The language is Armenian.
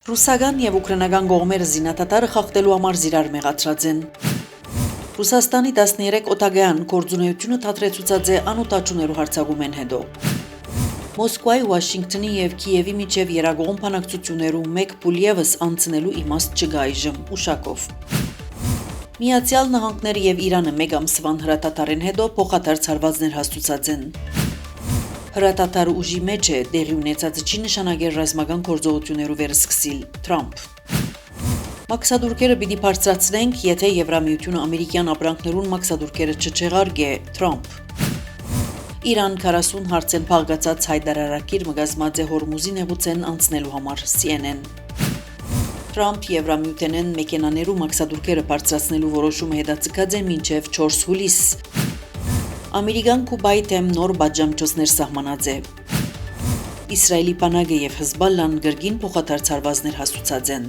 Ռուսական և ուկրաինական կողմերը զինադադարը խախտելու համար իրար մեղադրած են։ Ռուսաստանի 13 օդագայան գործունեությունը թատրեցուցած է անօդաչուներու հարձակումեն հետո։ Մոսկվայի, Վաշինգտոնի և Կիևի միջև երագողում բանակցություններու մեկ փուլ ևս անցնելու իմաստ չկա այժմ ուշակով։ Միացյալ Նահանգները և Իրանը մեկ ամսվան հրադադարեն հետո փոխադարձ հարվածներ հաստուցած են։ Հրադադարը ուժի մեջ է, տեղի ունեցածը չի նշանակել ռազմական գործողություններու վերսկսիլ, Թրամփ։ Մաքսադուրքերը պիտի բարձրացնենք, եթե Եվրամիությունը ամերիկյան ապրանքներուն մաքսադուրքերը չչեղարկե, Թրամփ։ Իրան 40 հարցեն փաղկացած հայտարարակիր մգազմած է Հորմուզի նեղուցեն անցնելու համար, CNN։ Թրամփ Եվրամիութենեն մեքենաներու մաքսադուրքերը բարձրացնելու որոշումը հետաձգած է մինչև 4 հուլիս։ Ամերիկան Կուբայի թեմ նոր պատժամիջոցներ սահմանած է։ Իսրայելի բանակը և Հեզբոլլան կրկին փոխադարձ հարվածներ հաստուցած են։